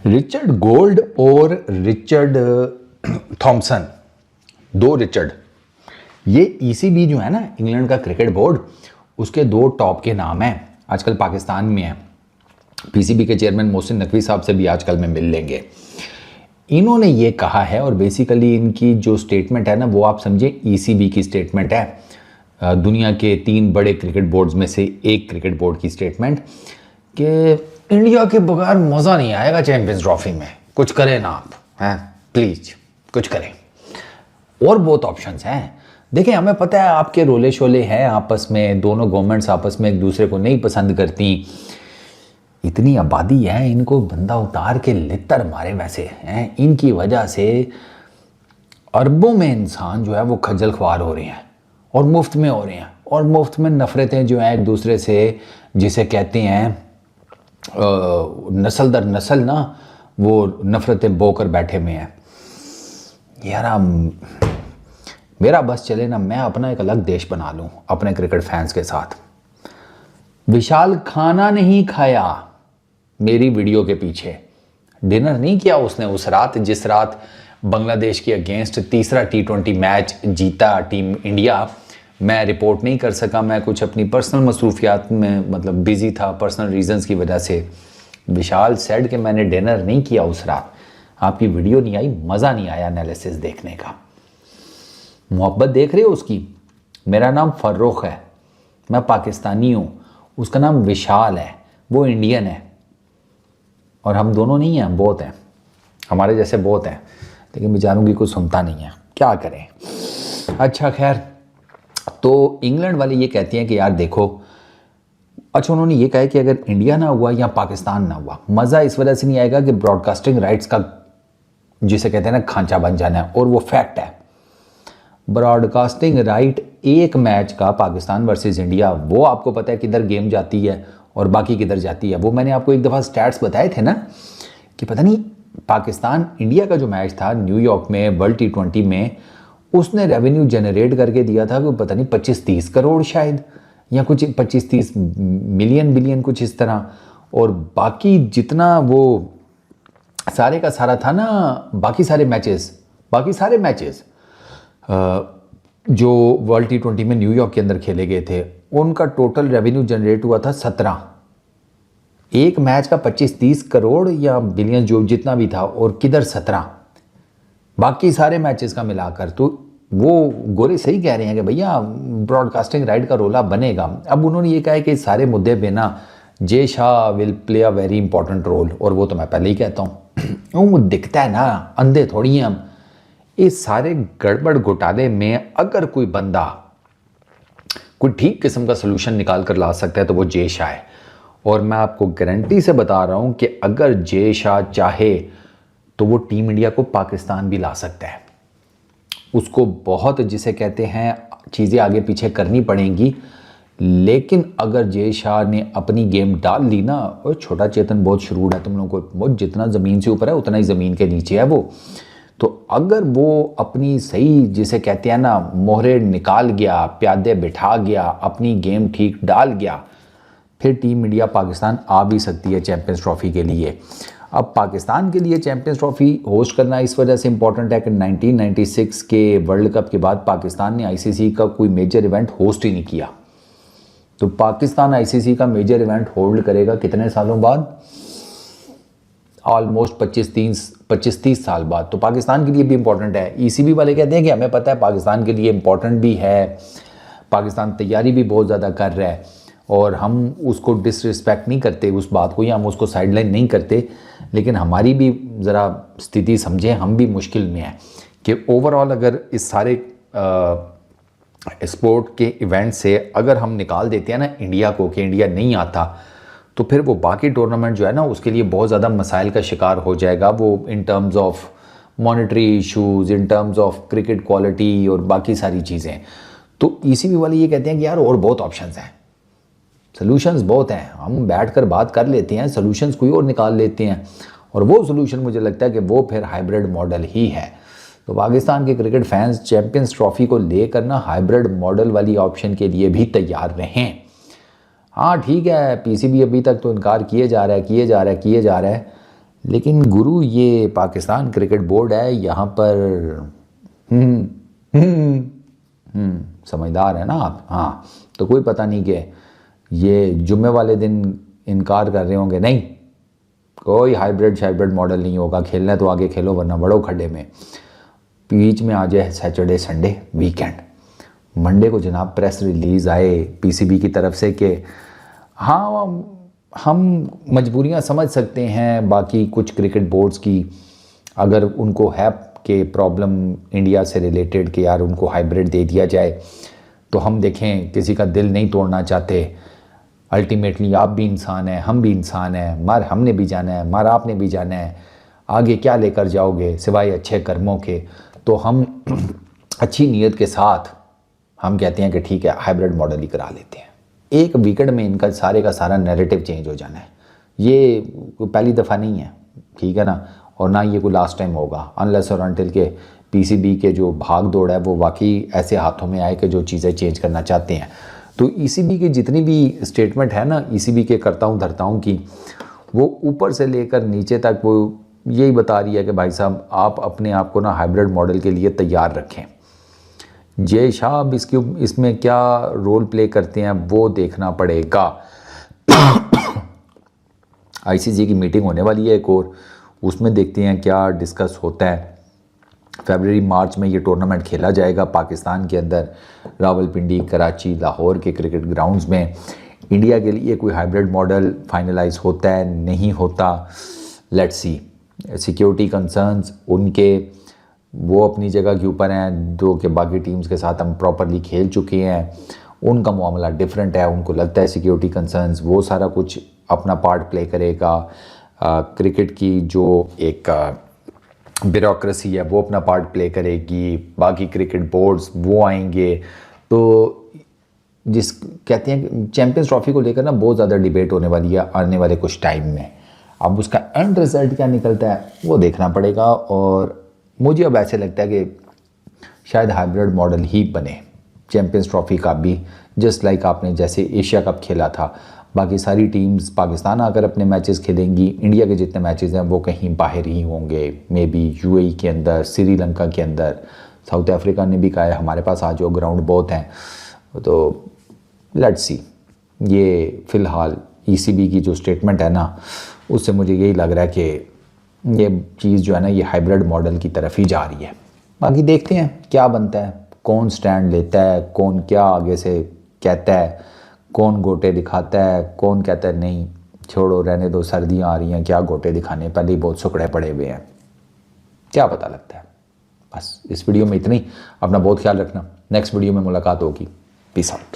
Richard gold और Richard Thompson, दो Richard, ये ईसीबी जो है ना, इंग्लैंड का क्रिकेट बोर्ड, उसके दो टॉप के नाम हैं। आजकल पाकिस्तान में है। पीसीबी के चेयरमैन मोहसिन नकवी साहब से भी आजकल में मिल लेंगे। इन्होंने ये कहा है, और बेसिकली इनकी जो स्टेटमेंट है ना, वो आप समझे ईसीबी की स्टेटमेंट है, दुनिया के 3 बड़े क्रिकेट बोर्ड्स में से एक क्रिकेट बोर्ड की स्टेटमेंट, कि इंडिया के बगैर मज़ा नहीं आएगा चैंपियंस ट्रॉफी में। कुछ करें ना आप, हैं प्लीज कुछ करें। और बहुत ऑप्शंस हैं। देखें, हमें पता है आपके रोले शोले हैं आपस में, दोनों गवर्नमेंट्स आपस में एक दूसरे को नहीं पसंद करती। इतनी आबादी है, इनको बंदा उतार के लितर मारे वैसे हैं। इनकी वजह से अरबों में इंसान जो है वो खज्जल ख्वार हो रहे हैं, और मुफ्त में हो रहे हैं, और मुफ्त में नफ़रतें जो हैं एक दूसरे से, जिसे कहते हैं नस्ल दर नस्ल ना, वो नफ़रतें बोकर बैठे हुए हैं। यार मेरा बस चले ना, मैं अपना एक अलग देश बना लूँ अपने क्रिकेट फैंस के साथ। विशाल खाना नहीं खाया मेरी वीडियो के पीछे, डिनर नहीं किया उसने उस रात, जिस रात बांग्लादेश के अगेंस्ट तीसरा T20 मैच जीता टीम इंडिया। मैं रिपोर्ट नहीं कर सका, मैं कुछ अपनी पर्सनल मसरूफियात में मतलब बिजी था, पर्सनल रीजंस की वजह से। विशाल सेड कि मैंने डिनर नहीं किया उस रात, आपकी वीडियो नहीं आई, मज़ा नहीं आया एनालिसिस देखने का। मोहब्बत देख रहे हो उसकी। मेरा नाम फर्रुख है, मैं पाकिस्तानी हूँ, उसका नाम विशाल है, वो इंडियन है, और हम दोनों नहीं हैं, बहुत हैं, हमारे जैसे बहुत हैं, लेकिन बेचारों की कुछ सुनता नहीं है, क्या करें। अच्छा खैर, तो इंग्लैंड वाले ये कहती हैं कि यार देखो, अच्छा उन्होंने ये कहा कि अगर इंडिया ना हुआ या पाकिस्तान ना हुआ, मज़ा इस वजह से नहीं आएगा कि ब्रॉडकास्टिंग राइट्स का जिसे कहते हैं ना खांचा बन जाना है, और वो फैक्ट है। ब्रॉडकास्टिंग राइट एक मैच का पाकिस्तान वर्सेस इंडिया, वो आपको पता है किधर गेम जाती है और बाकी किधर जाती है। वो मैंने आपको एक दफ़ा स्टैट्स बताए थे ना, कि पता नहीं पाकिस्तान इंडिया का जो मैच था न्यूयॉर्क में वर्ल्ड T20 में, उसने रेवेन्यू जनरेट करके दिया था कि पता नहीं 25-30 करोड़ शायद, या कुछ 25-30 मिलियन बिलियन कुछ इस तरह। और बाकी जितना वो सारे का सारा था ना, बाकी सारे मैचेस जो वर्ल्ड T20 में न्यूयॉर्क के अंदर खेले गए थे, उनका टोटल रेवेन्यू जनरेट हुआ था 17। एक मैच का 25-30 करोड़ या बिलियन जो जितना भी था, और किधर 17 बाकी सारे मैचेस का मिलाकर। तो वो गोरे सही कह रहे हैं कि भैया ब्रॉडकास्टिंग राइट का रोला बनेगा। अब उन्होंने ये कहा है कि इस सारे मुद्दे पे ना Jay Shah will play a very important role, और वो तो मैं पहले ही कहता हूँ। वो दिखता है ना, अंधे थोड़ी हैं हम। इस सारे गड़बड़ घोटाले में अगर कोई बंदा कोई ठीक किस्म का सोल्यूशन निकाल कर ला सकता है तो वो जे शाह है। और मैं आपको गारंटी से बता रहा हूं कि अगर जे शाह चाहे तो वो टीम इंडिया को पाकिस्तान भी ला सकता है। उसको बहुत, जिसे कहते हैं, चीज़ें आगे पीछे करनी पड़ेंगी, लेकिन अगर जे शाह ने अपनी गेम डाल ली ना, और छोटा चेतन बहुत शुरूर है, तुम लोगों को वो जितना ज़मीन से ऊपर है उतना ही ज़मीन के नीचे है वो। तो अगर वो अपनी सही, जिसे कहते हैं ना, मोहरे निकाल गया, प्यादे बिठा गया, अपनी गेम ठीक डाल गया, फिर टीम इंडिया पाकिस्तान आ भी सकती है चैंपियंस ट्रॉफी के लिए। अब पाकिस्तान के लिए चैंपियंस ट्रॉफी होस्ट करना इस वजह से इंपॉर्टेंट है कि 1996 के वर्ल्ड कप के बाद पाकिस्तान ने आईसीसी का कोई मेजर इवेंट होस्ट ही नहीं किया। तो पाकिस्तान आईसीसी का मेजर इवेंट होल्ड करेगा कितने सालों बाद? ऑलमोस्ट 25-30 साल बाद। तो पाकिस्तान के लिए भी इंपॉर्टेंट है। ईसीबी वाले कहते हैं कि हमें पता है पाकिस्तान के लिए इंपॉर्टेंट भी है, पाकिस्तान तैयारी भी बहुत ज़्यादा कर रहा है, और हम उसको डिसरिस्पेक्ट नहीं करते उस बात को, या हम उसको साइडलाइन नहीं करते, लेकिन हमारी भी ज़रा स्थिति समझें, हम भी मुश्किल में हैं कि ओवरऑल अगर इस सारे स्पोर्ट के इवेंट से अगर हम निकाल देते हैं ना इंडिया को, कि इंडिया नहीं आता, तो फिर वो बाकी टूर्नामेंट जो है ना उसके लिए बहुत ज़्यादा मसाइल का शिकार हो जाएगा। वो in terms of monetary issues, in terms of cricket quality और बाकी सारी चीज़ें। तो ईसीबी वाले ये कहते हैं कि यार और बहुत ऑप्शंस हैं, सॉल्यूशंस बहुत हैं, हम बैठकर बात कर लेते हैं, सॉल्यूशंस कोई और निकाल लेते हैं, और वो सॉल्यूशन मुझे लगता है कि वो फिर हाइब्रिड मॉडल ही है। तो पाकिस्तान के क्रिकेट फैंस चैंपियंस ट्रॉफी को लेकर ना हाइब्रिड मॉडल वाली ऑप्शन के लिए भी तैयार रहें। हाँ ठीक है, पीसीबी अभी तक तो इनकार किए जा रहा है, लेकिन गुरु ये पाकिस्तान क्रिकेट बोर्ड है, यहाँ पर समझदार है ना आप। हाँ, तो कोई पता नहीं कि ये जुम्मे वाले दिन इनकार कर रहे होंगे, नहीं कोई हाइब्रिड मॉडल नहीं होगा, खेलना है तो आगे खेलो वरना बढ़ो खड्डे में। बीच में आ जाए सैटरडे संडे वीकेंड, मंडे को जनाब प्रेस रिलीज़ आए पीसीबी की तरफ से कि हाँ हम मजबूरियां समझ सकते हैं बाकी कुछ क्रिकेट बोर्ड्स की, अगर उनको है कि प्रॉब्लम इंडिया से रिलेटेड कि यार उनको हाइब्रिड दे दिया जाए, तो हम देखें किसी का दिल नहीं तोड़ना चाहते। अल्टीमेटली आप भी इंसान हैं, हम भी इंसान हैं, मार हमने भी जाना है, मार आपने भी जाना है, आगे क्या लेकर जाओगे सिवाय अच्छे कर्मों के। तो हम अच्छी नीयत के साथ हम कहते हैं कि ठीक है हाइब्रिड मॉडल ही करा लेते हैं। एक वीकेंड में इनका सारे का सारा नैरेटिव चेंज हो जाना है, ये कोई पहली दफ़ा नहीं है, ठीक है ना, और ना ये कोई लास्ट टाइम होगा, अनलेस और अनटिल के पीसीबी के जो भाग दौड़ है वो वाकई ऐसे हाथों में आए कि जो चीज़ें चेंज करना चाहते हैं। तो ईसीबी की जितनी भी स्टेटमेंट है ना, ईसीबी के करताओं धरताओं की, वो ऊपर से लेकर नीचे तक वो यही बता रही है कि भाई साहब आप अपने आप को ना हाइब्रिड मॉडल के लिए तैयार रखें। जय शाह अब इसमें क्या रोल प्ले करते हैं वो देखना पड़ेगा। आईसीसी की मीटिंग होने वाली है एक और, उसमें देखते हैं क्या डिस्कस होता है। फरवरी मार्च में ये टूर्नामेंट खेला जाएगा पाकिस्तान के अंदर, रावलपिंडी, कराची, लाहौर के क्रिकेट ग्राउंड्स में। इंडिया के लिए कोई हाइब्रिड मॉडल फाइनलाइज होता है नहीं होता, लेट्स सी। सिक्योरिटी कंसर्न्स उनके वो अपनी जगह के ऊपर हैं, जो कि बाकी टीम्स के साथ हम प्रॉपरली खेल चुके हैं, उनका मामला डिफरेंट है। उनको लगता है सिक्योरिटी कंसर्न्स वो सारा कुछ अपना पार्ट प्ले करेगा, क्रिकेट की जो एक ब्यूरोक्रेसी है वो अपना पार्ट प्ले करेगी, बाकी क्रिकेट बोर्ड्स वो आएंगे। तो जिस कहते हैं चैम्पियंस ट्रॉफी को लेकर ना बहुत ज़्यादा डिबेट होने वाली है आने वाले कुछ टाइम में। अब उसका एंड रिज़ल्ट क्या निकलता है वो देखना पड़ेगा, और मुझे अब ऐसे लगता है कि शायद हाइब्रिड मॉडल ही बने चैम्पियंस ट्रॉफी का भी। जस्ट लाइक आपने जैसे एशिया कप खेला था, बाकी सारी टीम्स पाकिस्तान आकर अपने मैचेस खेलेंगी, इंडिया के जितने मैचेस हैं वो कहीं बाहर ही होंगे, मे बी यूएई के अंदर, श्रीलंका के अंदर। साउथ अफ्रीका ने भी कहा है हमारे पास आ जाओ, ग्राउंड बहुत हैं। तो लेट्स सी। ये फ़िलहाल ईसीबी की जो स्टेटमेंट है ना, उससे मुझे यही लग रहा है कि ये चीज़ जो है ना ये हाइब्रिड मॉडल की तरफ ही जा रही है। बाकी देखते हैं क्या बनता है, कौन स्टैंड लेता है, कौन क्या आगे से कहता है, कौन गोटे दिखाता है, कौन कहता है नहीं छोड़ो रहने दो, सर्दियाँ आ रही हैं, क्या गोटे दिखाने, पहले ही बहुत सुकड़े पड़े हुए हैं, क्या पता लगता है। बस इस वीडियो में इतनी, अपना बहुत ख्याल रखना, नेक्स्ट वीडियो में मुलाकात होगी, पीस आउट।